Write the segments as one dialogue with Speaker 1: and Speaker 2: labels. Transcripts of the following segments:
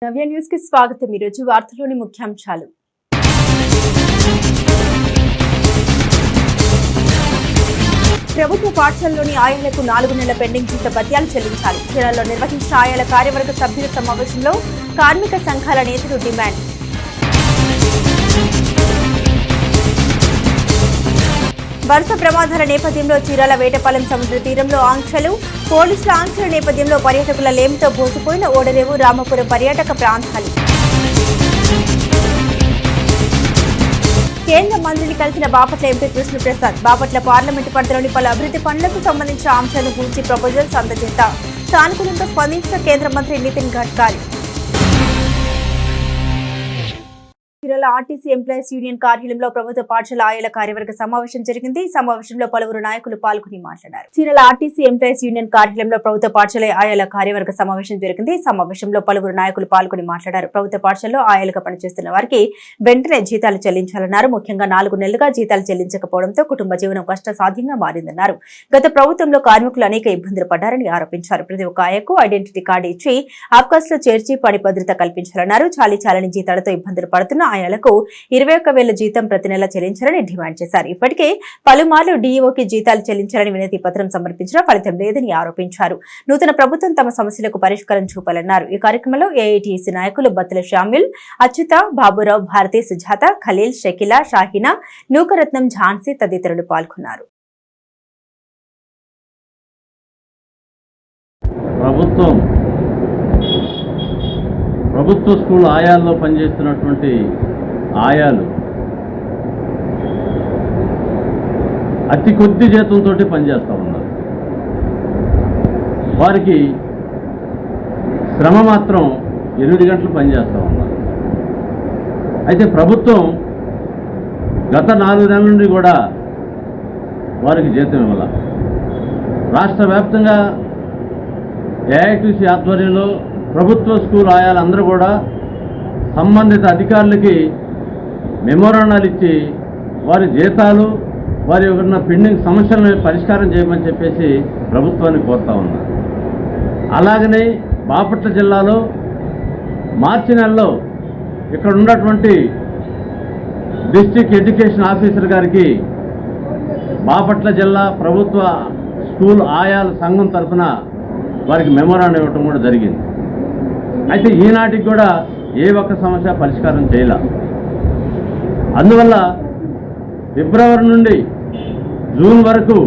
Speaker 1: నవ్య news కి స్వాగతం। ఈ రోజు వార్తలోని ముఖ్యాంశాలు। ప్రభుత్వ పాఠశాలలోని ఆయాలకు 4 నెలల పెండింగ్ జీత భత్యాలు చెల్లించాలి। జిల్లాలో నిర్వహించిన ఆయాల కార్యవర్గ సభ్యుల సమావేశంలో కార్మిక సంఘాల నేతలు డిమాండ్। వరుస ప్రమాదాల నేపథ్యంలో చీరాల వేటపాలెం సముద్ర తీరంలో ఆంక్షలు। పోలీసుల ఆంక్షల నేపథ్యంలో పర్యాటకుల లేమితో బోసిపోయిన ఓడరేవు రామపురం పర్యాటక ప్రాంతాలు। కేంద్ర మంత్రిని కలిసిన బాపట్ల ఎంపీ కృష్ణప్రసాద్। బాపట్ల పార్లమెంటు పరిధిలోని పలు అభివృద్ధి పనులకు సంబంధించిన అంశాలను గురించి ప్రపోజల్స్ అందజేత సానుకూలంగా స్పందించిన కేంద్ర మంత్రి Nitin Gadkari. Chirala RTC employees union కార్యాలయంలో ప్రభుత్వ పాఠశాల ఆయాల కార్యవర్గ సమావేశం జరిగింది। ఈ సమావేశంలో పలువురు నాయకులు పాల్గొని మాట్లాడారు। చీరాల ఆర్టీసీ ఎంప్లాయీస్ యూనియన్ కార్యాలయంలో ప్రభుత్వ పాఠశాల ఆయాల కార్యవర్గ సమావేశం జరిగింది। ఈ సమావేశంలో పలువురు నాయకులు పాల్గొని మాట్లాడారు। ప్రభుత్వ పాఠశాలలో ఆయాలుగా పనిచేస్తున్న వారికి వెంటనే జీతాలు చెల్లించాలన్నారు। ముఖ్యంగా 4 నెలలుగా జీతాలు చెల్లించకపోవడంతో కుటుంబ జీవనం కష్టసాధ్యంగా మారిందన్నారు। గత ప్రభుత్వంలో కార్మికులు అనేక ఇబ్బందులు పడ్డారని ఆరోపించారు। ప్రతి ఒక్క ఆయకు ఐడెంటిటీ కార్డు ఇచ్చి ఆబ్కాస్ లో చేర్చి పని భద్రత కల్పించాలన్నారు। చాలీచాలని జీతాలతో ఇబ్బందులు పడుతున్న ఆయాలకు 21,000 జీతం ప్రతి నెల చెల్లించాలని డిమాండ్ చేశారు। ఇప్పటికే పలుమార్లు డీఈఓకి జీతాలు చెల్లించాలని వినతి పత్రం సమర్పించినా ఫలితం లేదని ఆరోపించారు। నూతన ప్రభుత్వం తమ సమస్యలకు పరిష్కారం చూపాలన్నారు। ఈ కార్యక్రమంలో ఏఐటీసీ నాయకులు బత్తుల షామిల్, అచ్యుత, బాబురావు, భారతి, సుజాత, ఖలీల్, షకీలా, షాహీనా, నూకరత్నం, ఝాన్సీ తదితరులు పాల్గొన్నారు।
Speaker 2: ప్రభుత్వ స్కూల్ ఆయాల్లో పనిచేస్తున్నటువంటి ఆయాలు అతి కొద్ది జీతంతో పనిచేస్తూ ఉన్నారు। వారికి శ్రమ మాత్రం 8 గంటలు పనిచేస్తూ ఉన్నారు। అయితే ప్రభుత్వం గత 4 నెలల నుండి కూడా వారికి జీతం ఇవ్వాల। రాష్ట్ర వ్యాప్తంగా ఏఐటీసీ ఆధ్వర్యంలో ప్రభుత్వ స్కూల్ ఆయాలందరూ కూడా సంబంధిత అధికారులకి మెమోరాండాలు ఇచ్చి వారి జీతాలు వారి ఉన్న పెండింగ్ సమస్యలను పరిష్కారం చేయమని చెప్పేసి ప్రభుత్వాన్ని కోరుతా ఉన్నారు। అలాగనే బాపట్ల జిల్లాలో మార్చి నెలలో ఇక్కడ ఉన్నటువంటి డిస్ట్రిక్ట్ ఎడ్యుకేషన్ ఆఫీసర్ గారికి బాపట్ల జిల్లా ప్రభుత్వ స్కూల్ ఆయాల సంఘం తరఫున వారికి మెమోరాండం ఇవ్వటం కూడా జరిగింది। అయితే ఈనాటికి కూడా ఏ ఒక్క సమస్య పరిష్కారం చేయాల। అందువల్ల ఫిబ్రవరి నుండి జూన్ వరకు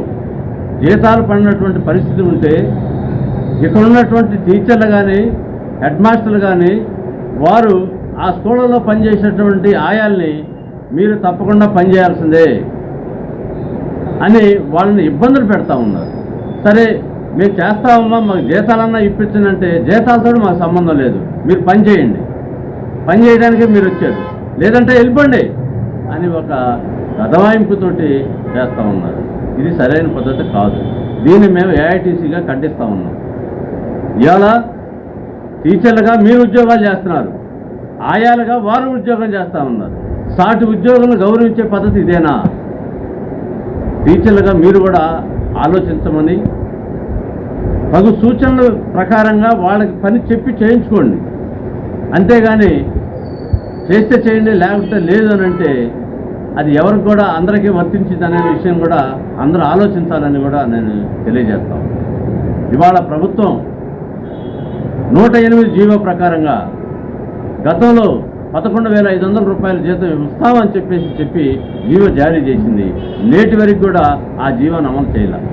Speaker 2: జీతాలు పడినటువంటి పరిస్థితి ఉంటే ఇక్కడ ఉన్నటువంటి టీచర్లు కానీ హెడ్ మాస్టర్లు కానీ వారు ఆ స్కూళ్ళలో పనిచేసేటువంటి ఆయాల్ని మీరు తప్పకుండా పనిచేయాల్సిందే అని వాళ్ళని ఇబ్బందులు పెడతా ఉన్నారు। సరే మేము చేస్తామమ్మా, మాకు జీతాలన్నా ఇప్పించనంటే జీతాలతో మాకు సంబంధం లేదు, మీరు పని చేయండి, పని చేయడానికి మీరు వచ్చారు, లేదంటే వెళ్ళిపోండి అని ఒక గదవాయింపుతోటి చేస్తూ ఉన్నారు। ఇది సరైన పద్ధతి కాదు। దీన్ని మేము ఏఐటీసీగా ఖండిస్తూ ఉన్నాం। ఇవాళ టీచర్లుగా మీరు ఉద్యోగాలు చేస్తున్నారు, ఆయాలుగా వారు ఉద్యోగం చేస్తూ ఉన్నారు। సాటి ఉద్యోగులను గౌరవించే పద్ధతి ఇదేనా? టీచర్లుగా మీరు కూడా ఆలోచించమని తగు సూచనల ప్రకారంగా వాళ్ళకి పని చెప్పి చేయించుకోండి, అంతేగాని చేస్తే చేయండి లేకపోతే లేదు అని అంటే అది ఎవరికి కూడా అందరికీ వర్తించింది అనే విషయం కూడా అందరూ ఆలోచించాలని కూడా నేను తెలియజేస్తాను। ఇవాళ ప్రభుత్వం 108 జీవో ప్రకారంగా గతంలో 11,500 రూపాయల జీతం ఇస్తామని చెప్పి జీవో జారీ చేసింది। నేటి వరకు కూడా ఆ జీవోని అమలు చేయాలి।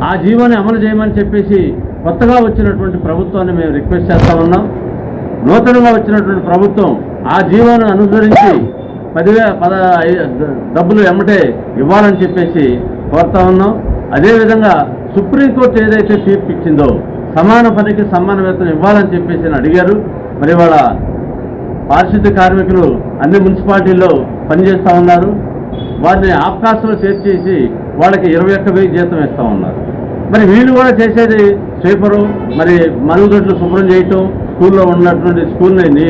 Speaker 2: ఆ జీవోని అమలు చేయమని చెప్పేసి కొత్తగా వచ్చినటువంటి ప్రభుత్వాన్ని మేము రిక్వెస్ట్ చేస్తా ఉన్నాం। నూతనంగా వచ్చినటువంటి ప్రభుత్వం ఆ జీవోను అనుసరించి 10,000 డబ్బులు ఎమ్మటే ఇవ్వాలని చెప్పేసి కోరుతా ఉన్నాం। అదేవిధంగా సుప్రీంకోర్టు ఏదైతే తీర్పు ఇచ్చిందో సమాన పనికి సమాన వేతనం ఇవ్వాలని చెప్పేసి అడిగారు। మరి వాళ్ళ పారిశుద్ధ్య కార్మికులు అన్ని మున్సిపాలిటీల్లో పనిచేస్తూ ఉన్నారు, వారిని ఆబ్కాస్లో చేర్చేసి వాళ్ళకి 21,000 జీతం ఇస్తూ ఉన్నారు। మరి వీళ్ళు కూడా చేసేది స్వీపరు, మరి మరుగుదొడ్లు శుభ్రం చేయటం, స్కూల్లో ఉన్నటువంటి స్కూల్ని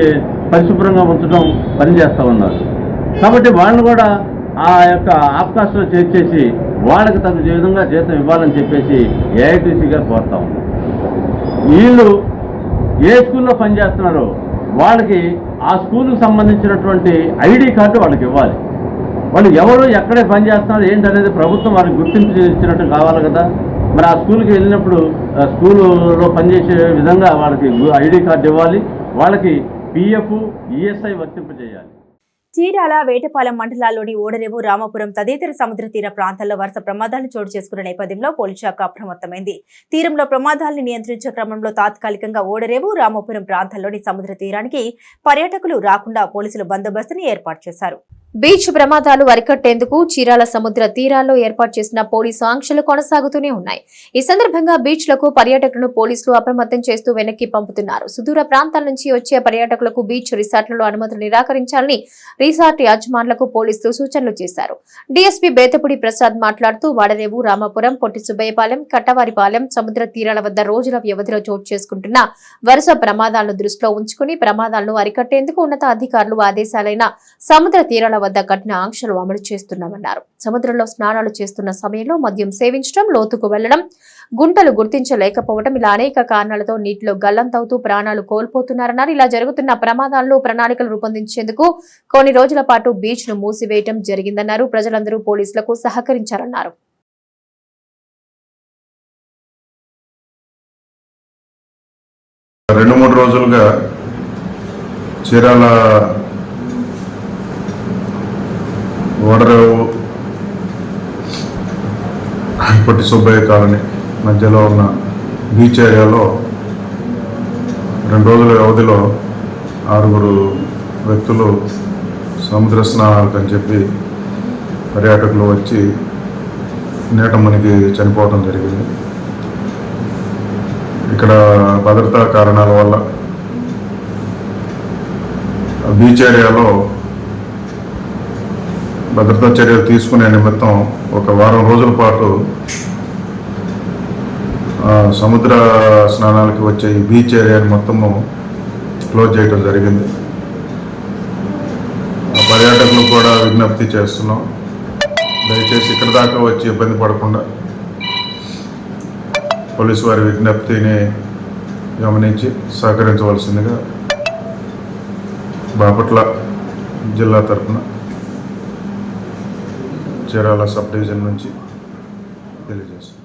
Speaker 2: పరిశుభ్రంగా ఉంచడం పనిచేస్తూ ఉన్నారు। కాబట్టి వాళ్ళు కూడా ఆ యొక్క ఆబ్కాస్లో చేర్చేసి వాళ్ళకి తగు విధంగా జీతం ఇవ్వాలని చెప్పేసి ఏఐటీసీగా కోరుతా ఉన్నాం। వీళ్ళు ఏ స్కూల్లో పనిచేస్తున్నారో వాళ్ళకి ఆ స్కూల్కి సంబంధించినటువంటి ఐడి కార్డు వాళ్ళకి ఇవ్వాలి. వాళ్ళు ఎవరు ఎక్కడే పనిచేస్తున్నారు ఏంటనేది ప్రభుత్వం వారికి గుర్తింపు ఇచ్చినట్టు కావాలి కదా. మరి ఆ స్కూల్కి వెళ్ళినప్పుడు స్కూలులో పనిచేసే విధంగా వాళ్ళకి ఐడి కార్డు ఇవ్వాలి, వాళ్ళకి పిఎఫ్ ఈఎస్ఐ వర్తింపజేయాలి.
Speaker 1: చీరాల, వేటపాలెం మండలాల్లోని ఓడరేవు, రామాపురం తదితర సముద్ర తీర ప్రాంతాల్లో వరుస ప్రమాదాలు చోటు చేసుకున్న నేపథ్యంలో పోలీసు శాఖ అప్రమత్తమైంది. తీరంలో ప్రమాదాలను నియంత్రించే క్రమంలో తాత్కాలికంగా ఓడరేవు, రామాపురం ప్రాంతాల్లోని సముద్ర తీరానికి పర్యాటకులు రాకుండా పోలీసులు బందోబస్తుని ఏర్పాటు చేశారు. బీచ్ ప్రమాదాలు అరికట్టేందుకు చీరాల సముద్ర తీరాల్లో ఏర్పాటు చేసిన పోలీసు ఆంక్షలు కొనసాగుతూనే ఉన్నాయి. ఈ సందర్భంగా బీచ్లకు పర్యాటకులను పోలీసులు అప్రమత్తం చేస్తూ వెనక్కి పంపుతున్నారు. సుదూర ప్రాంతాల నుంచి వచ్చే పర్యాటకులకు బీచ్ రిసార్ట్లలో అనుమతులు నిరాకరించాలని రిసార్ట్ యాజమాన్లకు పోలీసులు సూచనలు చేశారు. డీఎస్పీ బేతపూడి ప్రసాద్ మాట్లాడుతూ వాడరేవు, రామాపురం, పొట్టి సుబ్బయ్యపాలెం, కట్టవారిపాలెం సముద్ర తీరాల వద్ద రోజుల వ్యవధిలో చోటు చేసుకుంటున్న వరుస ప్రమాదాలను దృష్టిలో ఉంచుకుని ప్రమాదాలను అరికట్టేందుకు ఉన్నత అధికారులు ఆదేశాలైన సముద్ర తీరాల వద్ద కఠిన ఆంక్షలు అమలు చేస్తున్నామన్నారు. సముద్రంలో స్నానాలు చేస్తున్న సమయంలో మద్యం సేవించడం, లోతుకు వెళ్లడం, గుంటలు గుర్తించలేకపోవడం ఇలా అనేక కారణాలతో నీటిలో గల్లంతవుతూ ప్రాణాలు కోల్పోతున్నారన్నారు. ఇలా జరుగుతున్న ప్రమాదాలను ప్రణాళికలు రూపొందించేందుకు కొన్ని రోజుల పాటు బీచ్ ను మూసివేయడం జరిగిందన్నారు. ప్రజలందరూ పోలీసులకు సహకరించారన్నారు.
Speaker 3: రెండు మూడు రోజులుగా చీరాల ఓడరేవు, పొట్టి సుబ్బయ్య కాలనీ మధ్యలో ఉన్న బీచ్ ఏరియాలో 2 రోజుల వ్యవధిలో 6 వ్యక్తులు సముద్ర స్నానాలకు అని చెప్పి పర్యాటకులు వచ్చి నీట మునిగి చనిపోవడం జరిగింది. ఇక్కడ భద్రతా కారణాల వల్ల బీచ్ ఏరియాలో భద్రతా చర్యలు తీసుకునే నిమిత్తం ఒక వారం రోజుల పాటు సముద్ర స్నానాలకి వచ్చే ఈ బీచ్ ఏరియాని మొత్తము క్లోజ్ చేయడం జరిగింది. పర్యాటకులకు కూడా విజ్ఞప్తి చేస్తున్నాం, దయచేసి ఇక్కడ దాకా వచ్చి ఇబ్బంది పడకుండా పోలీసు వారి విజ్ఞప్తిని గమనించి సహకరించవలసిందిగా బాపట్ల జిల్లా తరఫున చీరాల సబ్ డివిజన్ నుంచి తెలియజేస్తున్నాం.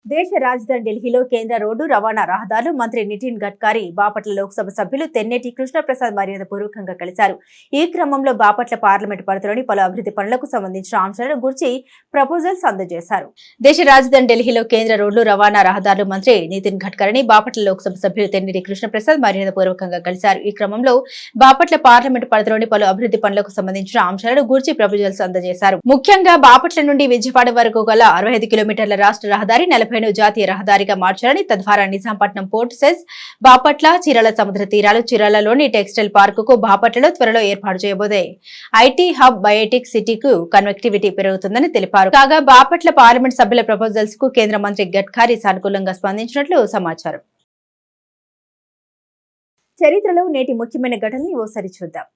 Speaker 1: దేశ రాజధాని ఢిల్లీలో కేంద్ర రోడ్డు రవాణా రహదారులు మంత్రి నితిన్ గడ్కరీ బాపట్ల లోక్సభ సభ్యులు తెన్నేటి కృష్ణప్రసాద్ మర్యాదపూర్వకంగా కలిశారు. ఈ క్రమంలో బాపట్ల పార్లమెంటు పరిధిలోని పలు అభివృద్ధి పనులకు సంబంధించిన అంశాలను గురించి ప్రపోజల్స్ అందజేశారు. దేశ రాజధాని ఢిల్లీలో కేంద్ర రోడ్లు రవాణా రహదారులు మంత్రి నితిన్ గడ్కరీని బాపట్ల లోక్సభ సభ్యులు తెన్నేటి కృష్ణప్రసాద్ మర్యాదపూర్వకంగా కలిశారు. ఈ క్రమంలో బాపట్ల పార్లమెంటు పరిధిలోని పలు అభివృద్ధి పనులకు సంబంధించిన అంశాలను గురించి ప్రపోజల్స్ అందజేశారు. ముఖ్యంగా బాపట్ల నుండి విజయవాడ వరకు గల 65 కిలోమీటర్ల రాష్ట్ర రహదారి 40 జాతీయ రహదారిగా మార్చాలని, తద్వారా నిజాంపట్నం పోర్ట్ సెస్, బాపట్ల, చీరాల సముద్ర తీరాలు, చీరాలలోని టెక్స్టైల్ పార్కుకు బాపట్లలో త్వరలో ఏర్పాటు చేయబోదే ఐటీ హబ్ బయోటిక్ సిటీకు కనెక్టివిటీ పెరుగుతుందని తెలిపారు. కాగా బాపట్ల పార్లమెంట్ సభ్యుల ప్రపోజల్స్ కు కేంద్ర మంత్రి గడ్కరీ సానుకూలంగా స్పందించినట్లు సమాచారం. చరిత్రలో నేటి ముఖ్యమైన ఘటనల్ని ఓసారి చూద్దాం.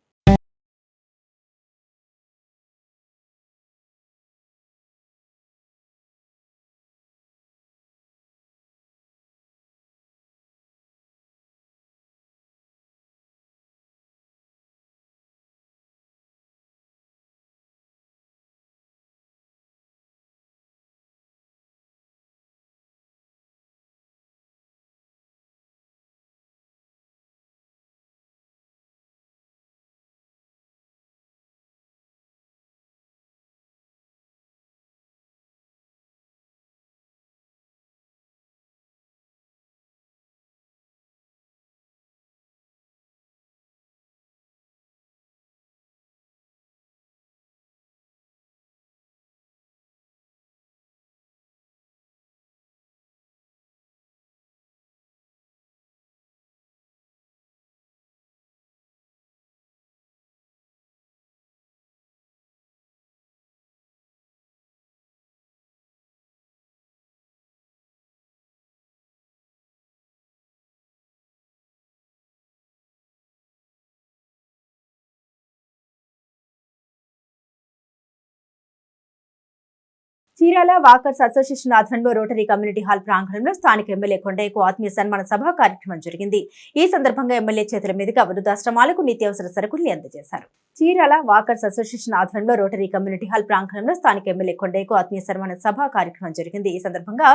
Speaker 1: చీరాల వాకర్స్ అసోసియేషన్ ఆధ్వర్యంలో రోటరీ కమ్యూనిటీ హాల్ ప్రాంగణంలో స్థానిక ఎమ్మెల్యే కొండయ్యకు ఆత్మీయ సన్మాన సభ కార్యక్రమం జరిగింది. ఈ సందర్భంగా ఎమ్మెల్యే చేతుల మీదుగా వృద్ధాశ్రమాలకు నిత్యావసర సరుకుల్ని అందజేశారు. చీరాల వాకర్స్ అసోసియేషన్ ఆధ్వర్యంలో రోటరీ కమ్యూనిటీ హాల్ ప్రాంగణంలో స్థానిక ఎమ్మెల్యే కొండయ్యకు ఆత్మీయ సన్మాన సభ కార్యక్రమం జరిగింది. ఈ సందర్భంగా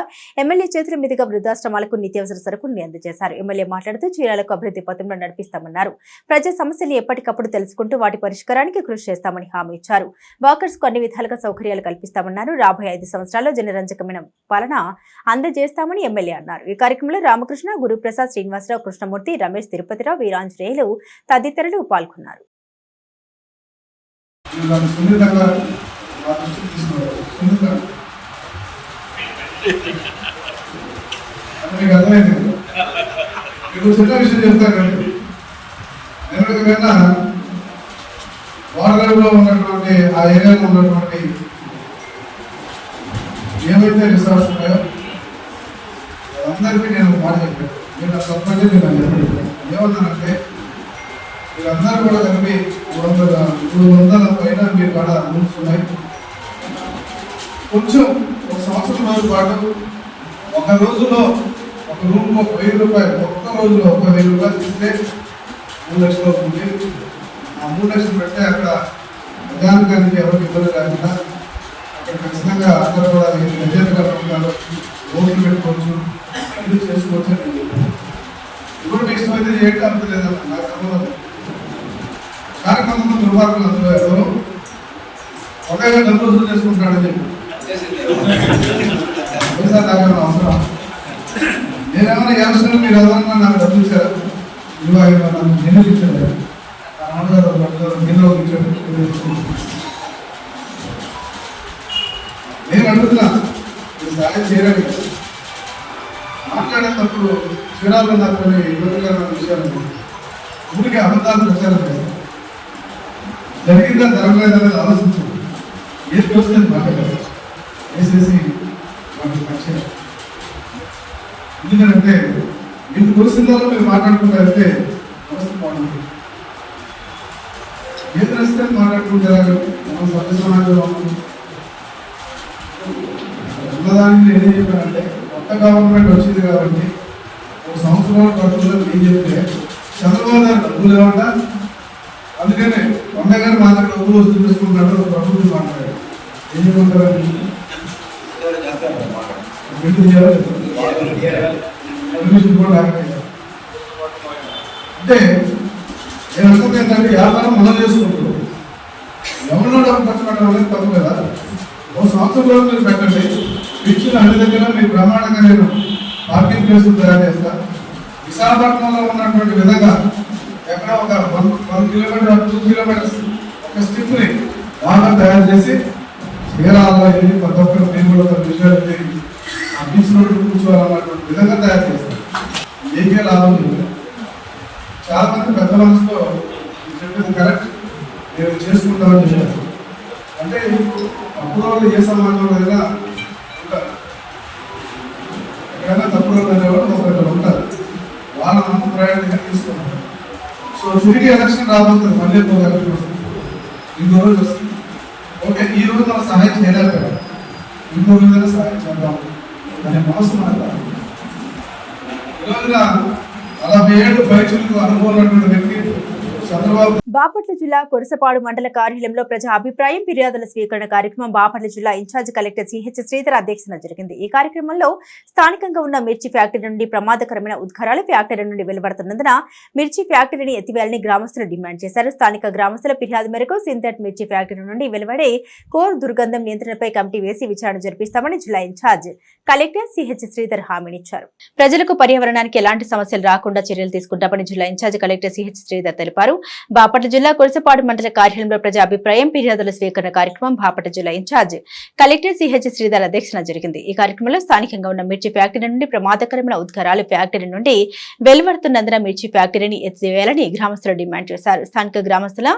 Speaker 1: ఎమ్మెల్యే చేతుల మీదుగా వృద్ధాశ్రమాలకు నిత్యావసర సరుకుల్ని అందజేశారు. ఎమ్మెల్యే మాట్లాడుతూ చీరాలకు అభివృద్ధి పథంలో నడిపిస్తామన్నారు. ప్రజా సమస్యలు ఎప్పటికప్పుడు తెలుసుకుంటూ వాటి పరిష్కారానికి కృషి చేస్తామని హామీ ఇచ్చారు. వాకర్స్ కు అన్ని విధాలుగా సౌకర్యాలు కల్పిస్తామన్నారు. రాబోయే 5 సంవత్సరాల్లో జనరంజకమైన పాలన అందజేస్తామని ఎమ్మెల్యే అన్నారు. ఈ కార్యక్రమంలో రామకృష్ణ, గురుప్రసాద్, శ్రీనివాసరావు, కృష్ణమూర్తి, రమేష్, తిరుపతిరావు, వీరాంజనేయులు తదితరులు పాల్గొన్నారు.
Speaker 4: వాడగడలో ఉన్నటువంటి ఆ ఏరియాలో ఉన్నటువంటి ఏవైతే రిసార్ట్స్ ఉన్నాయో అందరికీ నేను మాట చెప్పాను. మీరు నాకు తప్పంటే నేను చెప్పాను. ఏమన్నానంటే వీళ్ళందరూ కూడా కలిపి 300 పైన మీరు కూడా రూమ్స్ ఉన్నాయి. కొంచెం ఒక సంవత్సరం రోజుల పాటు ఒక రోజులో ఒక రూమ్ ఒక 1000 రూపాయలు, ఒక్క రోజులో ఒక 1000 రూపాయలు ఇస్తే 3 లక్షలు అవుతుంది. ఆ 3 లక్షలు పెడితే అక్కడ ప్రజానికానికి ఎవరికి ఇబ్బంది లేకుండా అక్కడ ఖచ్చితంగా అందరూ కూడా నిజంగా ఉంటారు, ఓట్లు పెట్టుకోవచ్చు, ఇది చేసుకోవచ్చు అని నేను చెప్పాను. ఇప్పుడు మీ ఇష్టం అయితే ఏంటి అంత లేదన్న నాకు సంబంధం. కార్యక్రమంలో దుర్మార్గులు అందులో ఎవరు ఒకే 4 రోజులు చేసుకుంటాడని చెప్పి అవసరం. నేనేమన్నా ఎవరు మీరు ఎవరన్నా నాకు డబ్బులు ఇచ్చారు, నన్ను నిన్నదించారు, నేను అడుగుతున్నా సాయం చేయడానికి. మాట్లాడేటప్పుడు చీరాల్లో నాకు కొన్ని ఇబ్బందికరమైన విషయాలు, ఊరికి అబద్ధాలు ప్రచారం చేయాలి, జరిగిందా జరగలేదనేది ఆలోచించాలి. ఏది చూస్తుంది మాట్లాడాలి వేసేసి మనకు నచ్చారు. ఎందుకంటే మీకు తెలిసిందో మీరు మాట్లాడుకుంటూ వెళ్తే వ్యవస్థ బాగుంటుంది. ఏది నచ్చితే మాట్లాడుకుంటారు. మనం సభ్య సమాజంలో ఉన్నదానికి నేనేం చెప్పానంటే కొత్త గవర్నమెంట్ వచ్చింది కాబట్టి 1 సంవత్సరాల పడుతుందో ఏం చెప్తే చంద్రబాబు గారు డబ్బులు లేవంట, అందుకనే కొండ గారు మా దగ్గర డబ్బులు వసూలు చేసుకుంటాడు, ప్రభుత్వం మాట్లాడారు. ఏం చెప్పుకుంటారని అంటే నేను అనుకుంటే ఏంటంటే వ్యాపారం మనం చేసుకుంటాం, ఎవరినో డబ్బు ఖర్చు పెట్టడం అనేది తప్పు కదా. 1 సంవత్సరంలో మీరు పెట్టండి, పిచ్చిన అన్ని దగ్గర మీరు బ్రహ్మాండంగా నేను పార్కింగ్ ప్లేసులు తయారు చేస్తా. విశాఖపట్నంలో ఉన్నటువంటి విధంగా ఎక్కడ ఒక 1 కిలోమీటర్ 2 కిలోమీటర్స్ ఒక స్ట్రిప్ని బాగా తయారు చేసి చీరాల్లో వెళ్ళి ప్రతి ఒక్కరు మీరు కూడా ఒక విషయాలు ఆ బీచ్ రోడ్డు కూర్చోవాలన్నటువంటి విధంగా తయారు చేస్తారు. ఏకే లాభం లేదు. చాలా మంది పెద్ద మనసుతో చెప్పింది కరెక్ట్, నేను చేసుకుంటామని చెప్పారు. అంటే అప్పుడు ఏ సమాజంలో అయినా ఉంటారు, ఎక్కడైనా తప్పుడు అనేవాళ్ళు ఒకరు ఉంటారు, వాళ్ళ అభిప్రాయాన్ని తీసుకుంటారు. సో తిరిగి ఎలక్షన్ రాబోతుంది, మళ్ళీ ఎలక్షన్ వస్తుంది, ఇంకో రోజు వస్తుంది. ఓకే, ఈ రోజు మనం సహాయం చేయలేకపోయాం, ఇంకో రోజున సహాయం చేద్దాం అనే మనసు మాట్లాడాలి. ఈ రోజున 47 పరీక్షలకు అనుభవం ఉన్నటువంటి వ్యక్తి చంద్రబాబు.
Speaker 1: బాపట్ల జిల్లా కొరసపాడు మండల కార్యాలయంలో ప్రజా అభిప్రాయం ఫిర్యాదుల స్వీకరణ కార్యక్రమం బాపట్ల జిల్లా ఇన్ఛార్జ్ కలెక్టర్ సిహెచ్ శ్రీధర్ అధ్యక్షతన జరిగింది. ఈ కార్యక్రమంలో స్థానికంగా ఉన్న మిర్చి ఫ్యాక్టరీ నుండి ప్రమాదకరమైన ఉద్గారాలు ఫ్యాక్టరీ నుండి వెలువడుతున్నందున మిర్చి ఫ్యాక్టరీని ఎత్తివేయాలని గ్రామస్తులు డిమాండ్ చేశారు. స్థానిక గ్రామస్తుల ఫిర్యాదు మేరకు సింథెట్ మిర్చి ఫ్యాక్టరీ నుండి వెలువడే కోర్ దుర్గంధం నియంత్రణపై కమిటీ వేసి విచారణ జరిపిస్తామని జిల్లా ఇన్ఛార్జ్ కలెక్టర్ సిహెచ్ శ్రీధర్ హామీనిచ్చారు. ప్రజలకు పర్యావరణానికి ఎలాంటి సమస్యలు రాకుండా చర్యలు తీసుకుంటామని జిల్లా ఇన్ఛార్జ్ కలెక్టర్ సిహెచ్ శ్రీధర్ తెలిపారు. బాపట్ల జిల్లా కొరసపాడు మండల కార్యాలయంలో ప్రజా అభిప్రాయం ఫిర్యాదుల స్వీకరణ కార్యక్రమం బాపట్ల జిల్లా ఇన్ఛార్జ్ కలెక్టర్ సిహెచ్ శ్రీధర్ అధ్యక్షతన జరిగింది. ఈ కార్యక్రమంలో స్థానికంగా ఉన్న మిర్చి ఫ్యాక్టరీ నుండి ప్రమాదకరమైన ఉద్గారాలు ఫ్యాక్టరీ నుండి వెలువడుతున్నందున మిర్చి ఫ్యాక్టరీని ఎత్తివేయాలని గ్రామస్తులు డిమాండ్ చేశారు. స్థానిక గ్రామస్తుల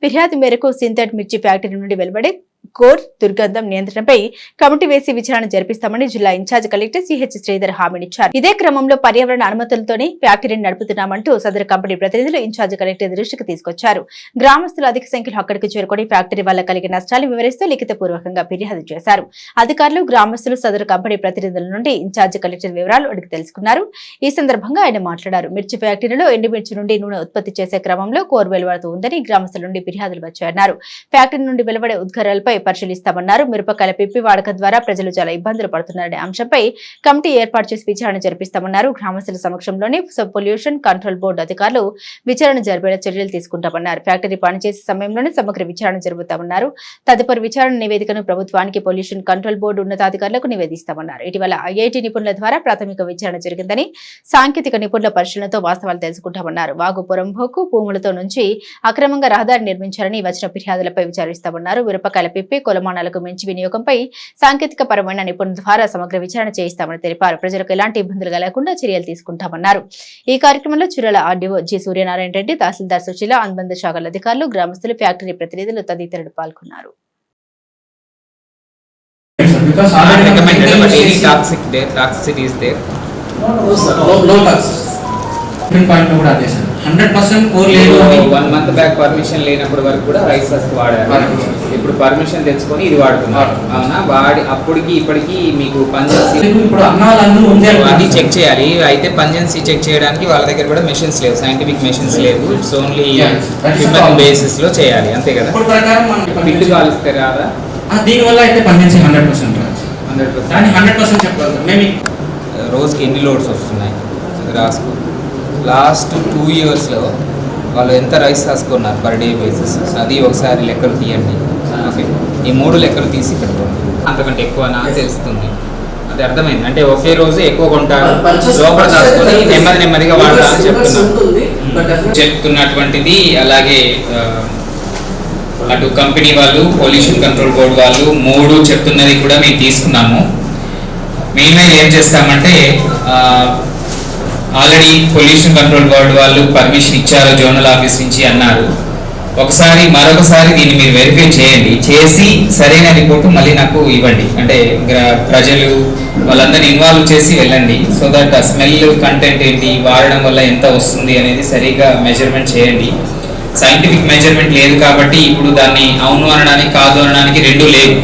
Speaker 1: ఫిర్యాదు మేరకు సింథెట్ మిర్చి ఫ్యాక్టరీ నుండి వెలువడే కోర్ దుర్గంధం నియంత్రణపై కమిటీ వేసి విచారణ జరిపిస్తామని జిల్లా ఇన్ఛార్జ్ కలెక్టర్ సిహెచ్ శ్రీధర్ హామీనిచ్చారు. ఇదే క్రమంలో పర్యావరణ అనుమతులతోనే ఫ్యాక్టరీని నడుపుతున్నామంటూ సదరు కంపెనీ ప్రతినిధులు ఇన్ఛార్జ్ కలెక్టర్ దృష్టికి తీసుకొచ్చారు. గ్రామస్తులు అధిక సంఖ్యలో అక్కడికి చేరుకుని ఫ్యాక్టరీ వల్ల కలిగిన నష్టాలు వివరిస్తూ లిఖితపూర్వకంగా ఫిర్యాదు చేశారు. అధికారులు గ్రామస్తులు సదరు కంపెనీ ప్రతినిధుల నుండి ఇన్ఛార్జ్ కలెక్టర్ వివరాలు అడిగి తెలుసుకున్నారు. ఈ సందర్భంగా ఆయన మాట్లాడారు. మిర్చి ఫ్యాక్టరీలో ఎండుమిర్చి నుండి నూనె ఉత్పత్తి చేసే క్రమంలో కోర్ వెలువడుతూ ఉందని గ్రామస్తుల నుండి ఫిర్యాదులు వచ్చాయన్నారు. ఫ్యాక్టరీ నుండి వెలువడే ఉద్గారాలపై పరిశీలిస్తామన్నారు. మిరపకాయల పిప్పి వాడకం ద్వారా ప్రజలు చాలా ఇబ్బందులు పడుతున్నారనే అంశంపై కమిటీ ఏర్పాటు చేసి విచారణ జరిపిస్తామన్నారు. గ్రామస్తుల సమక్షంలోనే పొల్యూషన్ కంట్రోల్ బోర్డు అధికారులు విచారణ జరిపేలా చర్యలు తీసుకుంటామన్నారు. ఫ్యాక్టరీ పనిచేసే సమయంలోనే సమగ్ర విచారణ జరుపుతామన్నారు. తదుపరి విచారణ నివేదికను ప్రభుత్వానికి పొల్యూషన్ కంట్రోల్ బోర్డు ఉన్నతాధికారులకు నివేదిస్తామన్నారు. ఇటీవల ఐఐటి నిపుణుల ద్వారా ప్రాథమిక విచారణ జరిగిందని, సాంకేతిక నిపుణుల పరిశీలనతో వాస్తవాలు తెలుసుకుంటామన్నారు. వాగుపురం భూకు భూములతో నుంచి అక్రమంగా రహదారి నిర్మించారని వచ్చిన ఫిర్యాదులపై విచారిస్తామన్నారు. మిరపకాయల పిప్పి కొలమానాలకు మించి వినియోగంపై సాంకేతిక పరమైన నిపుణుల ద్వారా సమగ్ర విచారణ చేయిస్తామని తెలిపారు. ప్రజలకు ఎలాంటి ఇబ్బందులు కలగకుండా చర్యలు తీసుకుంటామన్నారు. ఈ కార్యక్రమంలో చురల ఆర్డీఓ జి సూర్యనారాయణ రెడ్డి, తహసీల్దార్ సుశీల, అనుబంధ శాఖల అధికారులు, గ్రామస్తులు, ఫ్యాక్టరీ ప్రతినిధులు తదితరులు పాల్గొన్నారు.
Speaker 5: Because already recommended, but any toxicity is there.
Speaker 6: No toxicity. Point కూడా అదే సార్ 100% కోర్ లేదు.
Speaker 5: 1 month బ్యాక్ పర్మిషన్ లేనప్పుడు వరకు కూడా రైస్ ఫస్ట్ వాడారు. ఇప్పుడు పర్మిషన్ తెచ్చుకొని ఇది వాడుతున్నారు. అవునా? వాడి అప్పటికి ఇప్పటికి మీకు పంజెన్సీ
Speaker 6: ఇప్పుడు అన్నాలందరూ ఉంది
Speaker 5: అది చెక్ చేయాలి. అయితే పంజెన్సీ చెక్ చేయడానికి వాళ్ళ దగ్గర కూడా మెషిన్స్ లేవు, సైంటిఫిక్ మెషిన్స్ లేవు. ఇట్స్ ఓన్లీ హ్యూమన్ బేసిస్ లో చేయాలి, అంతే కదా?
Speaker 6: ఇప్పుడు ప్రకారం మనం
Speaker 5: పిట్టు కాలిస్తే రాదా?
Speaker 6: దీనివల్ల అయితే పంజెన్సీ 100% రాదు.
Speaker 5: 100%
Speaker 6: కానీ 100% చెప్పగలుగుతాం మేము.
Speaker 5: రోజుకి ఎన్ని లోడ్స్ వస్తున్నాయి అది రాసుకో. లాస్ట్ 2 yearsలో వాళ్ళు ఎంత రైస్ రాసుకున్నారు పర్ డే బేసిస్, అది ఒకసారి లెక్కలు తీయండి. ఓకే, ఈ 3 లెక్కలు తీసి పెట్టుకోండి. అంతకంటే ఎక్కువ నాకు తెలుస్తుంది, అది అర్థమైంది. అంటే ఒకే రోజు ఎక్కువ కొంటారు, లోపల దాచుకొని నెమ్మదిగా వాడాలని చెప్తున్నటువంటిది. అలాగే అటు కంపెనీ వాళ్ళు, పొల్యూషన్ కంట్రోల్ బోర్డు వాళ్ళు 3 చెప్తున్నది కూడా మేము తీసుకున్నాము. మేము ఏం చేస్తామంటే ఆల్రెడీ పొల్యూషన్ కంట్రోల్ బోర్డు వాళ్ళు పర్మిషన్ ఇచ్చారు జోనల్ ఆఫీస్ నుంచి అన్నారు. మరొకసారి దీన్ని మీరు వెరిఫై చేయండి, చేసి సరైన రిపోర్టు మళ్ళీ నాకు ఇవ్వండి. అంటే ప్రజలు వాళ్ళందరినీ ఇన్వాల్వ్ చేసి వెళ్ళండి. సో దట్ స్మెల్ కంటెంట్ ఏంటి, వాడడం వల్ల ఎంత వస్తుంది అనేది సరిగ్గా మెజర్మెంట్ చేయండి. సైంటిఫిక్ మెజర్మెంట్ లేదు కాబట్టి ఇప్పుడు దాన్ని అవును అనడానికి కాదు అనడానికి 2 లేవు.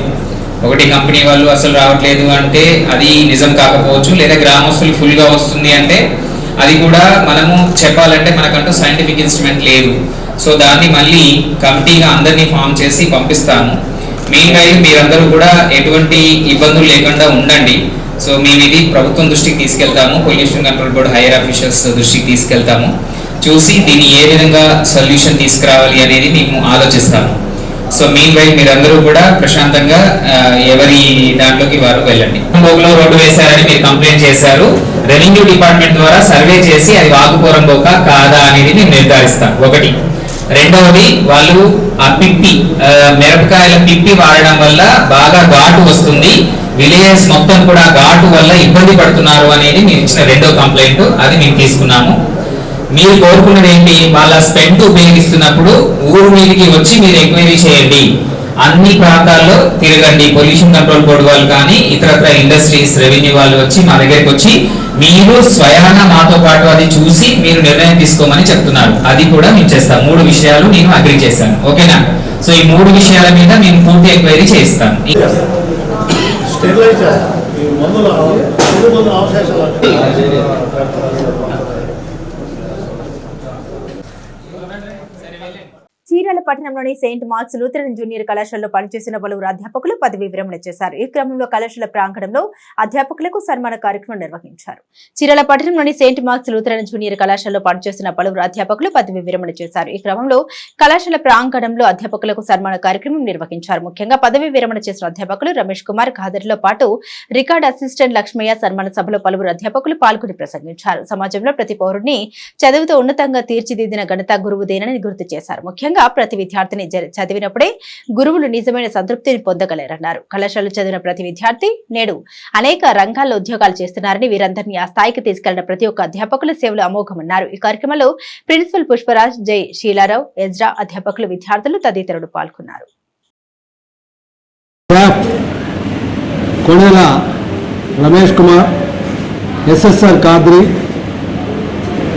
Speaker 5: ఒకటి కంపెనీ వాళ్ళు అసలు రావట్లేదు అంటే అది నిజం కాకపోవచ్చు, లేదా గ్రామస్తులు ఫుల్గా వస్తుంది అంటే అది కూడా మనము చెప్పాలంటే మనకంటూ సైంటిఫిక్ ఇన్స్ట్రుమెంట్ లేదు. సో దాన్ని మళ్ళీ కమిటీగా అందరినీ ఫామ్ చేసి పంపిస్తాము. మెయిన్ గా మీరందరూ కూడా ఎటువంటి ఇబ్బందులు లేకుండా ఉండండి. సో మేము ఇది ప్రభుత్వం దృష్టికి తీసుకెళ్తాము, pollution control board higher officers దృష్టికి తీసుకెళ్తాము. చూసి దీన్ని ఏ విధంగా సొల్యూషన్ తీసుకురావాలి అనేది మేము ఆలోచిస్తాము. సో మెయిన్ వైపు మీరందరూ కూడా ప్రశాంతంగా ఎవరి దాంట్లోకి వారు వెళ్ళండి. బోగులో రోడ్డు వేశారని మీరు కంప్లైంట్ చేశారు. రెవెన్యూ డిపార్ట్మెంట్ ద్వారా సర్వే చేసి అది వాగుపురం బోక కాదా అనేది మేము నిర్ధారిస్తాం. ఒకటి. రెండవది, వాళ్ళు ఆ పిప్పి మిరపకాయల పిప్పి వాడడం వల్ల బాగా ఘాటు వస్తుంది, విలేజెస్ మొత్తం కూడా ఘాటు వల్ల ఇబ్బంది పడుతున్నారు అనేది మీరు ఇచ్చిన 2వ కంప్లైంట్. అది మేము తీసుకున్నాము. మీరు కోరుకున్నది ఏంటి, వాళ్ళ స్పెంట్ ఉపయోగిస్తున్నప్పుడు ఊరు మీదకి వచ్చి మీరు ఎంక్వైరీ చేయండి, అన్ని ప్రాంతాల్లో తిరగండి. పొల్యూషన్ కంట్రోల్ బోర్డు వాళ్ళు కానీ ఇతరత్ర ఇండస్ట్రీస్, రెవెన్యూ వాళ్ళు వచ్చి మా దగ్గరికి వచ్చి మీరు స్వయాన మాతో పాటు అది చూసి మీరు నిర్ణయం తీసుకోమని చెప్తున్నారు. అది కూడా మేము చేస్తాం. 3 విషయాలు నేను అగ్రీ చేశాను. ఓకేనా? సో ఈ 3 విషయాల మీద మేము పూర్తి ఎంక్వైరీ చేయిస్తాం.
Speaker 1: చీరాల పట్టణంలోని సెయింట్ మార్క్స్ లూథరన్ జూనియర్ కళాశాలలో పనిచేసిన పలువురు అధ్యాపకులు పదవీ విరమణ చేశారు. ఈ క్రమంలో కళాశాల ప్రాంగణంలో అధ్యాపకులకు సన్మాన కార్యక్రమం నిర్వహించారు. చీరాల పట్టణంలోని సెయింట్ మార్క్స్ లూథరన్ జూనియర్ కళాశాలలో పనిచేస్తున్న పలువురు అధ్యాపకులు పదవీ విరమణ చేశారు. ఈ క్రమంలో కళాశాల ప్రాంగణంలో అధ్యాపకులకు సన్మాన కార్యక్రమం నిర్వహించారు. ముఖ్యంగా పదవీ విరమణ చేసిన అధ్యాపకులు రమేష్ కుమార్ ఖాదర్తో పాటు రికార్డ్ అసిస్టెంట్ లక్ష్మయ్య సన్మాన సభలో పలువురు అధ్యాపకులు పాల్గొని ప్రసంగించారు. సమాజంలో ప్రతి పౌరుడిని చదువుతో ఉన్నతంగా తీర్చిదిద్దిన ఘనత గురువుదేనని గుర్తు చేశారు. ముఖ్యంగా ప్రతి విద్యార్థిని చదివినప్పుడే గురువులు నిజమైన సంతృప్తిని పొందగలరన్నారు. కళాశాలలో చదివిన ప్రతి విద్యార్థి నేడు అనేక రంగాల్లో ఉద్యోగాలు చేస్తున్నారని, వీరందరినీ ఆ స్థాయికి తీసుకెళ్లిన ప్రతి ఒక్క అధ్యాపకుల సేవలు అమోఘమన్నారు. ఈ కార్యక్రమంలో ప్రిన్సిపల్ పుష్పరాజ్, జై, శీలారావు, ఎజ్రా, అధ్యాపకులు, విద్యార్థులు తదితరులు పాల్గొన్నారు.
Speaker 7: స్టాఫ్ కొణేల రమేష్ కుమార్, ఎస్ఎస్ఆర్ కాద్రి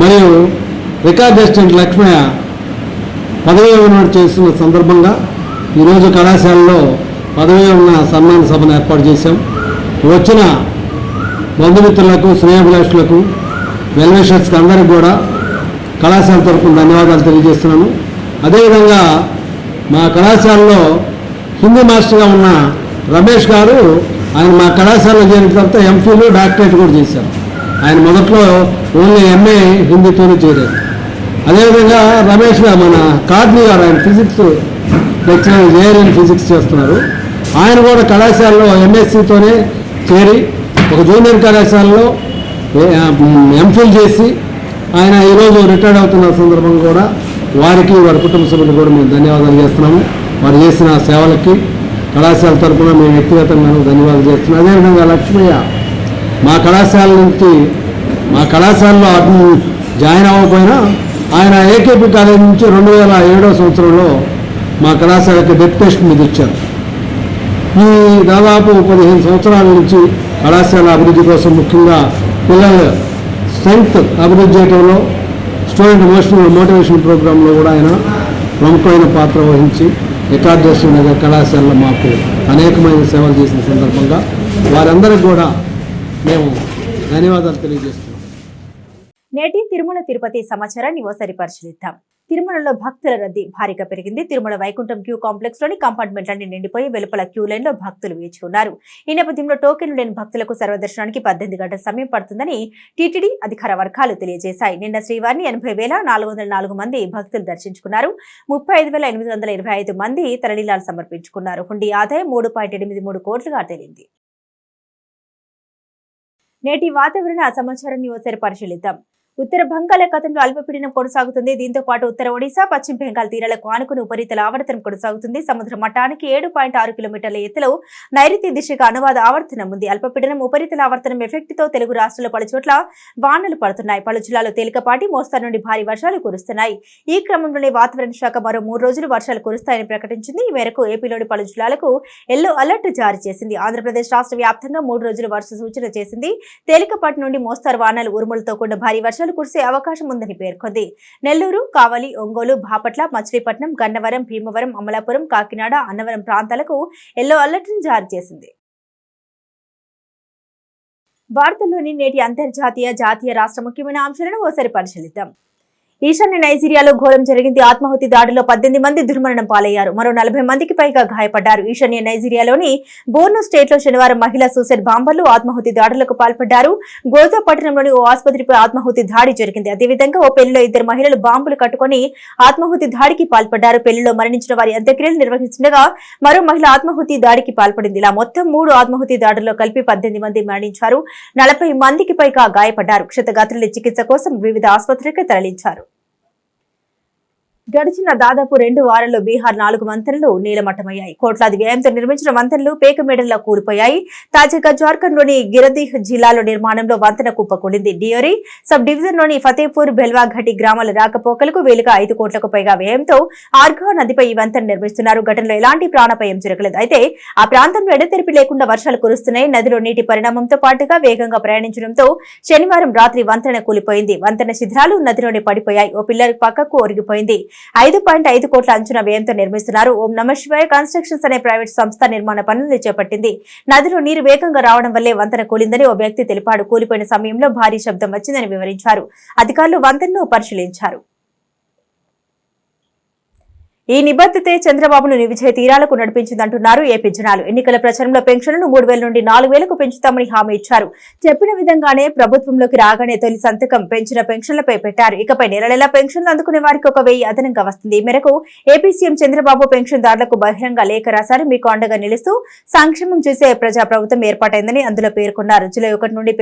Speaker 7: మరియు రికార్డ్ అసిస్టెంట్ లక్ష్మయ్య పదవీ విరమణ చేస్తున్న సందర్భంగా ఈరోజు కళాశాలలో పదవీ విరమణ సన్మాన సభను ఏర్పాటు చేశాం. వచ్చిన బంధుమిత్రులకు, స్నేహభిలాషులకు, వెల్విషర్స్కి అందరికీ కూడా కళాశాల తరఫున ధన్యవాదాలు తెలియజేస్తున్నాను. అదేవిధంగా మా కళాశాలలో హిందీ మాస్టర్గా ఉన్న రమేష్ గారు, ఆయన మా కళాశాలలో చేరిన తర్వాత ఎంఫిల్, డాక్టరేట్ కూడా చేశారు. ఆయన మొదట్లో ఓన్లీ ఎంఏ హిందీతోనే చేరారు. అదేవిధంగా రమేష్ గారు, మన కాద్రి గారు, ఆయన ఫిజిక్స్ లెక్చరర్, జేఆర్ఎన్ ఫిజిక్స్ చేస్తున్నారు. ఆయన కూడా కళాశాలలో ఎంఎస్సితోనే చేరి ఒక జూనియర్ కళాశాలలో ఎంఫిల్ చేసి ఆయన ఈరోజు రిటైర్డ్ అవుతున్న సందర్భంగా కూడా వారికి, వారి కుటుంబ సభ్యులు కూడా మేము ధన్యవాదాలు చేస్తున్నాము. వారు చేసిన సేవలకి కళాశాల తరఫున మేము వ్యక్తిగతంగా ధన్యవాదాలు చేస్తున్నాం. అదేవిధంగా లక్ష్మయ్య మా కళాశాల నుంచి, మా కళాశాలలో జాయిన్ అవ్వకపోయినా ఆయన ఏకేపీ కాలేజ్ నుంచి 2007వ సంవత్సరంలో మా కళాశాలకి డెప్యుటేషన్ మీద ఇచ్చారు. ఈ దాదాపు 15 సంవత్సరాల నుంచి కళాశాల అభివృద్ధి కోసం, ముఖ్యంగా పిల్లల స్ట్రెంగ్త్ అభివృద్ధి చేయడంలో, స్టూడెంట్ మోటివేషన్ ప్రోగ్రాంలో కూడా ఆయన ప్రముఖమైన పాత్ర వహించి రికార్డ్ చేస్తున్న కళాశాలలో మాకు అనేకమైన సేవలు చేసిన సందర్భంగా వారందరికీ కూడా మేము ధన్యవాదాలు తెలియజేస్తున్నాం.
Speaker 1: నేటి తిరుమల తిరుపతి సమాచారాన్ని ఓసారి పరిశీలిద్దాం. తిరుమలలో భక్తుల రద్దీ భారీగా పెరిగింది. తిరుమల వైకుంఠం క్యూ కాంప్లెక్స్ లోని కంపార్ట్మెంట్లన్నీ నిండిపోయి వెలుపల క్యూ లైన్ లో భక్తులు వేచి ఉన్నారు. ఈ నేపథ్యంలో టోకెన్లు లేని భక్తులకు సర్వదర్శనానికి 18 గంటల సమయం పడుతుందని టీటీడీ అధికార వర్గాలు తెలియజేశాయి. నిన్న శ్రీవారిని 80,404 మంది భక్తులు దర్శించుకున్నారు. 35,825 మంది తరళీలాలు సమర్పించుకున్నారు. హుండీ ఆదాయం 3.83 కోట్లుగా తేలింది. నేటి వాతావరణ సమాచారాన్ని ఓసారి పరిశీలిద్దాం. ఉత్తర బంగాళాఖాతంలో అల్పపీడనం కొనసాగుతుంది. దీంతో పాటు ఉత్తర ఒడిశా, పశ్చిమ బెంగాల్ తీరాలకు ఆనుకుని ఉపరితల ఆవర్తనం కొనసాగుతుంది. సముద్ర మట్టానికి 7.6 కిలోమీటర్ల ఎత్తులో నైరుతి దిశగా అనువాద ఆవర్తనం ఉంది. అల్పపీడనం ఉపరితల ఆవర్తనం ఎఫెక్ట్ తో తెలుగు రాష్ట్రాల పలు చోట్ల వానలు పడుతున్నాయి. పలు జిల్లాలో తేలికపాటి మోస్తరు నుండి భారీ వర్షాలు కురుస్తున్నాయి. ఈ క్రమంలోనే వాతావరణ శాఖ మరో 3 రోజులు వర్షాలు కురుస్తాయని ప్రకటించింది. ఈ మేరకు ఏపీలోని పలు జిల్లాలకు ఎల్లో అలర్ట్ జారీ చేసింది. ఆంధ్రప్రదేశ్ రాష్ట్ర వ్యాప్తంగా 3 రోజులు వర్ష సూచన చేసింది. తేలికపాటి నుండి మోస్తరు వానలు, ఉరుములతో కూడిన భారీ వర్షాలు కురిసే అవకాశం ఉందని పేర్కొంది. నెల్లూరు, కావలి, ఒంగోలు, బాపట్ల, మచిలీపట్నం, గన్నవరం, భీమవరం, అమలాపురం, కాకినాడ, అన్నవరం ప్రాంతాలకు ఎల్లో అలర్ట్ జారీ చేసింది. భారత్లోని నేటి అంతర్జాతీయ, జాతీయ, రాష్ట్ర ముఖ్యమైన అంశాలను ఓసారి పరిశీలిద్దాం. ఈశాన్య నైజీరియాలో ఘోరం జరిగింది. ఆత్మాహుతి దాడిలో 18 మంది దుర్మరణం పాలయ్యారు. మరో 40 మందికి పైగా గాయపడ్డారు. ఈశాన్య నైజీరియాలోని బోర్నో స్టేట్ లో శనివారం మహిళా సూసైడ్ బాంబర్లు ఆత్మాహుతి దాడులకు పాల్పడ్డారు. గోజా పట్టణంలోని ఓ ఆసుపత్రిపై ఆత్మాహుతి దాడి జరిగింది. అదేవిధంగా ఓ పెళ్లిలో 2 మహిళలు బాంబులు కట్టుకుని ఆత్మాహుతి దాడికి పాల్పడ్డారు. పెళ్లిలో మరణించిన వారి అంత్యక్రియలు నిర్వహిస్తుండగా మరో మహిళ ఆత్మాహుతి దాడికి పాల్పడింది. ఇలా మొత్తం 3 ఆత్మాహుతి దాడుల్లో కలిపి 18 మంది మరణించారు. 40 మందికి పైగా గాయపడ్డారు. క్షతగాత్రుల చికిత్స కోసం వివిధ ఆసుపత్రులకు తరలించారు. గడిచిన దాదాపు 2 వారాల్లో బీహార్ 4 వంతెనలు నీలమట్టమయ్యాయి. కోట్లాది వ్యయంతో నిర్మించిన వంతెనలు పేకమేడల్లో కూలిపోయాయి. తాజాగా జార్ఖండ్ లోని గిరదీహ్ జిల్లాలో నిర్మాణంలో వంతెన కుప్పకూలింది. డియోరీ సబ్ డివిజన్ లోని ఫతేపూర్, బెల్వాఘటి గ్రామాల రాకపోకలకు వేలుగా 5 కోట్లకు పైగా వ్యయంతో ఆర్ఘా నదిపై ఈ వంతెన నిర్మిస్తున్నారు. ఘటనలో ఎలాంటి ప్రాణాపాయం జరగలేదు. అయితే ఆ ప్రాంతంలో ఎడతెరిపి లేకుండా వర్షాలు కురుస్తున్నాయి. నదిలో నీటి పరిణామంతో పాటుగా వేగంగా ప్రయాణించడంతో శనివారం రాత్రి వంతెన కూలిపోయింది. వంతెన శిథిరాలు నదిలోనే పడిపోయాయి. ఓ పిల్లర్ పక్కకు ఒరిగిపోయింది. 5.5 కోట్ల అంచనా వ్యయంతో నిర్మిస్తున్నారు. ఓం నమశివాయ కన్స్ట్రక్షన్స్ అనే ప్రైవేట్ సంస్థ నిర్మాణ పనులను చేపట్టింది. నదిలో నీరు వేగంగా రావడం వల్లే వంతెన కూలిందని ఓ వ్యక్తి తెలిపాడు. కూలిపోయిన సమయంలో భారీ శబ్దం వచ్చిందని వివరించారు. అధికారులు వంతెనను పరిశీలించారు. ఈ నిబద్ధతే చంద్రబాబును విజయ తీరాలకు నడిపించిందంటున్నారు ఏపీ జనాలు. ఎన్నికల ప్రచారంలో పెన్షన్లను 3,000 నుండి 4,000కు పెంచుతామని హామీ ఇచ్చారు. చెప్పిన విధంగానే ప్రభుత్వంలోకి రాగానే తొలి సంతకం పెంచిన పెన్షన్లపై పెట్టారు. ఇకపై నెల పెన్షన్లు అందుకునే వారికి 1,000 అదనంగా వస్తుంది. ఈ మేరకు ఏపీ సీఎం చంద్రబాబు పెన్షన్దారులకు బహిరంగ లేఖ రాశారు. మీకు అండగా నిలుస్తూ సంక్షేమం చేసే ప్రజాప్రభుత్వం ఏర్పాటైందని అందులో పేర్కొన్నారు. జూలై 1 నుండి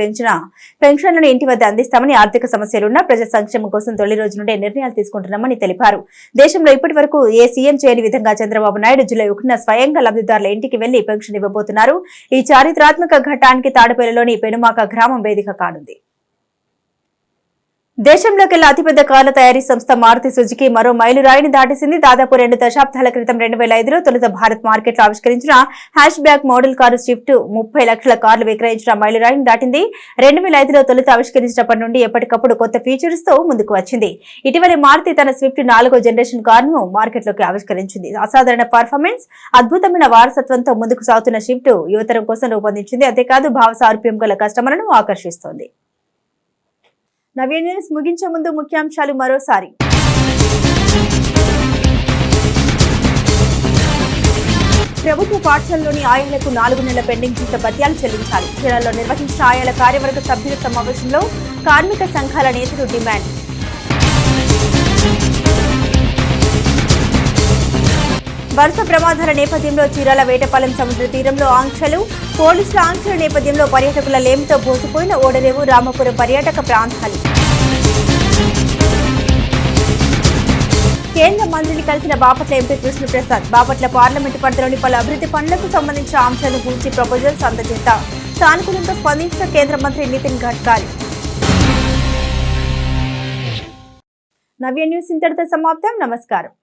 Speaker 1: పెన్షన్లను ఇంటి వద్ద అందిస్తామని, ఆర్థిక సమస్యలున్న ప్రజా సంక్షేమం కోసం తొలి రోజు నుండే నిర్ణయాలు తీసుకుంటున్నామని తెలిపారు. దేశంలో ఇప్పటి వరకు ఏ సీఎం చేయని విధంగా చంద్రబాబు నాయుడు జూలై 1న స్వయంగా లబ్ధిదారుల ఇంటికి వెళ్లి పెన్షన్ ఇవ్వబోతున్నారు. ఈ చారిత్రాత్మక ఘట్టానికి తాడేపల్లిలోని పెనుమాక గ్రామం వేదిక కానుంది. దేశంలోకెల్లా అతిపెద్ద కార్ల తయారీ సంస్థ మారుతి సుజుకి మరో మైలురాయిని దాటేసింది. దాదాపు 2 దశాబ్దాల క్రితం 2005లో తొలుత భారత్ మార్కెట్లో ఆవిష్కరించిన hatchback model car Swift 30 లక్షల కార్లు విక్రయించిన మైలురాయిని దాటింది. 2005లో తొలుత ఆవిష్కరించినప్పటి నుండి ఎప్పటికప్పుడు కొత్త ఫీచర్స్ తో ముందుకు వచ్చింది. ఇటీవల మారుతి తన స్విఫ్ట్ 4వ జనరేషన్ కారును మార్కెట్లోకి ఆవిష్కరించింది. అసాధారణ పర్ఫార్మెన్స్, అద్భుతమైన వారసత్వంతో ముందుకు సాగుతున్న స్విఫ్ట్ యువతరం కోసం రూపొందించింది. అంతేకాదు భావ సారూప్యం గల కస్టమర్లను ఆకర్షిస్తోంది. నవ్య న్యూస్ ముగించే ముందు ముఖ్యాంశాలు మరోసారి. ప్రభుత్వ పాఠశాలలోని ఆయాలకు 4 నెలల పెండింగ్ జీత భత్యాలు చెల్లించాలి. చీరాలలో నిర్వహించిన ఆయాల కార్యవర్గ సభ్యుల సమావేశంలో కార్మిక సంఘాల నేతలు డిమాండ్. వరుస ప్రమాదాల నేపథ్యంలో చీరాల వేటపాలెం సముద్ర తీరంలో ఆంక్షలు. పోలీసుల ఆంక్షల నేపథ్యంలో పర్యాటకుల లేమితో బోసిపోయిన ఓడరేవు, రామపురం పర్యాటక ప్రాంతాలు. కేంద్ర మంత్రిని కలిసిన బాపట్ల ఎంపీ కృష్ణప్రసాద్. బాపట్ల పార్లమెంటు పరిధిలోని పలు అభివృద్ధి పనులకు సంబంధించిన అంశాలను గురించి ప్రపోజల్స్ అందజేత సానుకూలంగా స్పందించిన కేంద్ర మంత్రి నితిన్ గడ్కరీ. నవ్య న్యూస్ ఇంతటితో సమాప్తం. నమస్కారం.